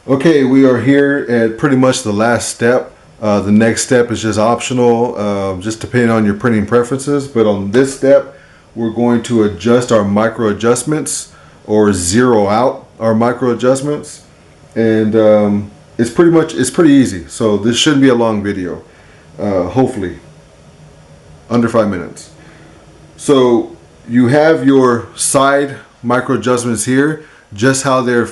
Okay, we are here at pretty much the last step. The next step is just optional, just depending on your printing preferences. But on this step, we're going to adjust our micro adjustments or zero out our micro adjustments. And it's pretty easy. So this shouldn't be a long video, hopefully under 5 minutes. So you have your side micro adjustments here. Just how they're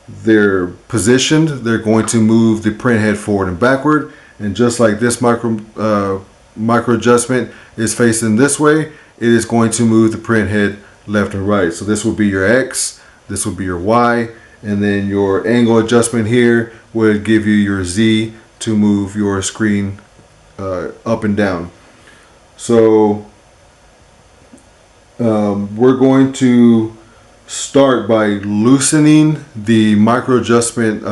they're positioned, they're going to move the print head forward and backward. And just like this micro adjustment is facing this way, it is going to move the print head left and right. So this will be your X, this will be your Y, and then your angle adjustment here would give you your Z to move your screen up and down. So we're going to start by loosening the micro adjustment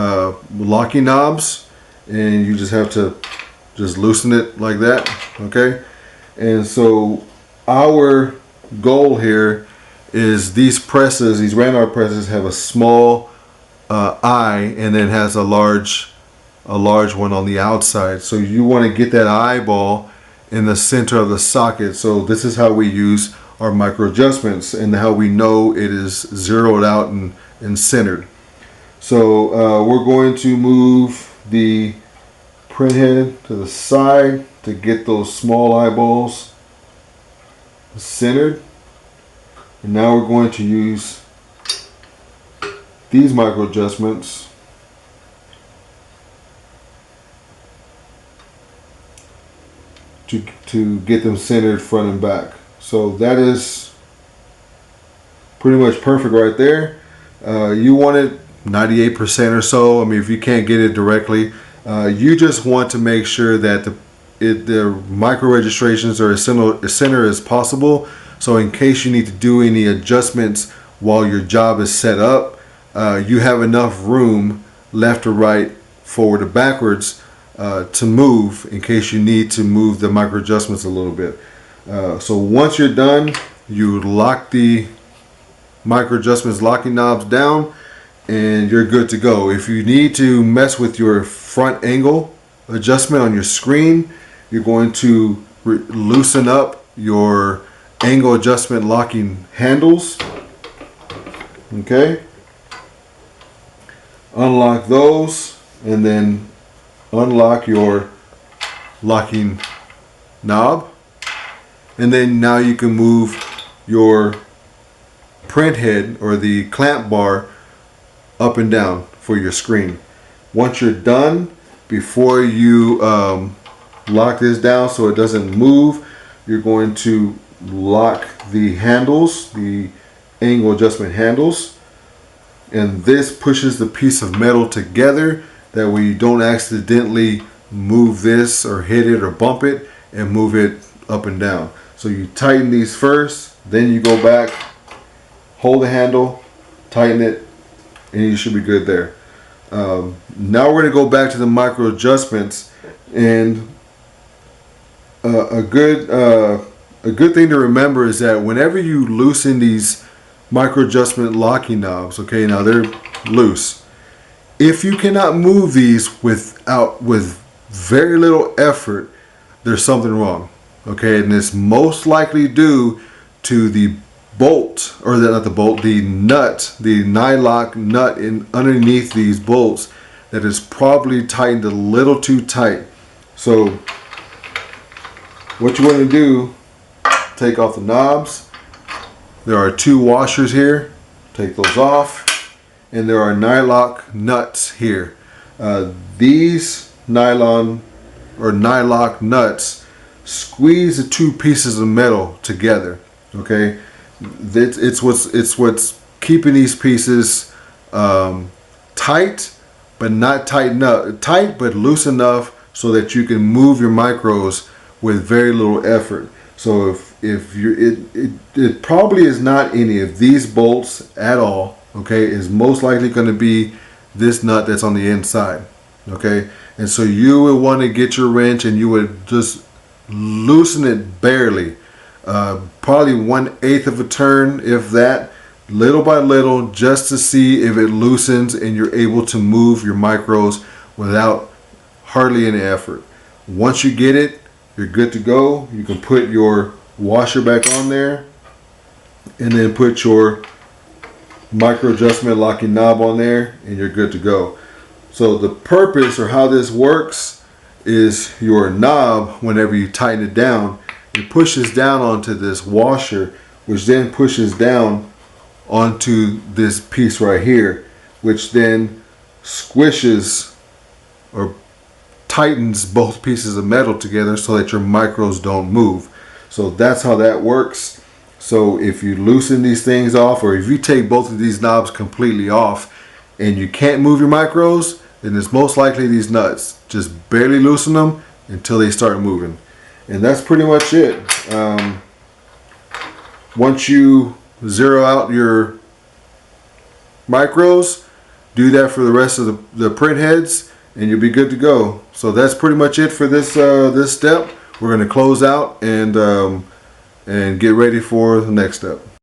locking knobs, and you just have to loosen it like that. Okay, and so our goal here is these Ranar presses have a small eye, and then has a large one on the outside. So you want to get that eyeball in the center of the socket. So this is how we use our micro adjustments and how we know it is zeroed out and centered. So we're going to move the print head to the side to get those small eyeballs centered. And now we're going to use these micro adjustments to get them centered front and back. So that is pretty much perfect right there. You want it 98% or so. I mean, if you can't get it directly, you just want to make sure that the micro registrations are as center as possible. So in case you need to do any adjustments while your job is set up, you have enough room left or right, forward or backwards to move in case you need to move the micro adjustments a little bit. So once you're done, you lock the micro adjustments locking knobs down and you're good to go. If you need to mess with your front angle adjustment on your screen, you're going to loosen up your angle adjustment locking handles. Okay, unlock those and then unlock your locking knob. And then now you can move your print head or the clamp bar up and down for your screen. Once you're done, before you lock this down so it doesn't move, you're going to lock the handles, the angle adjustment handles. And this pushes the piece of metal together, that way you don't accidentally move this or hit it or bump it and move it up and down. So you tighten these first, then you go back, hold the handle, tighten it, and you should be good there. Now we're going to go back to the micro adjustments, and a good thing to remember is that whenever you loosen these micro adjustment locking knobs, okay, now they're loose. If you cannot move these with very little effort, there's something wrong. Okay, and it's most likely due to the bolt, or not the bolt, the nut, the nylock nut underneath these bolts that is probably tightened a little too tight. So what you want to do, take off the knobs. There are two washers here. Take those off. And there are nylock nuts here. These nylon or nylock nuts squeeze the two pieces of metal together. Okay, it's what's keeping these pieces tight, but not tight but loose enough so that you can move your micros with very little effort. So if you it probably is not any of these bolts at all. Okay, is most likely going to be this nut that's on the inside. Okay, and so you would want to get your wrench and you would just loosen it barely, probably 1/8 of a turn, if that, little by little just to see if it loosens and you're able to move your micros without hardly any effort. Once you get it, you're good to go. You can put your washer back on there and then put your micro adjustment locking knob on there and you're good to go. So the purpose, or how this works, is your knob, whenever you tighten it down, it pushes down onto this washer, which then pushes down onto this piece right here, which then squishes or tightens both pieces of metal together so that your micros don't move. So that's how that works. So if you loosen these things off, or if you take both of these knobs completely off and you can't move your micros, then it's most likely these nuts. Just barely loosen them until they start moving. And that's pretty much it. Once you zero out your micros, do that for the rest of the print heads and you'll be good to go. So that's pretty much it for this this step. We're going to close out and get ready for the next step.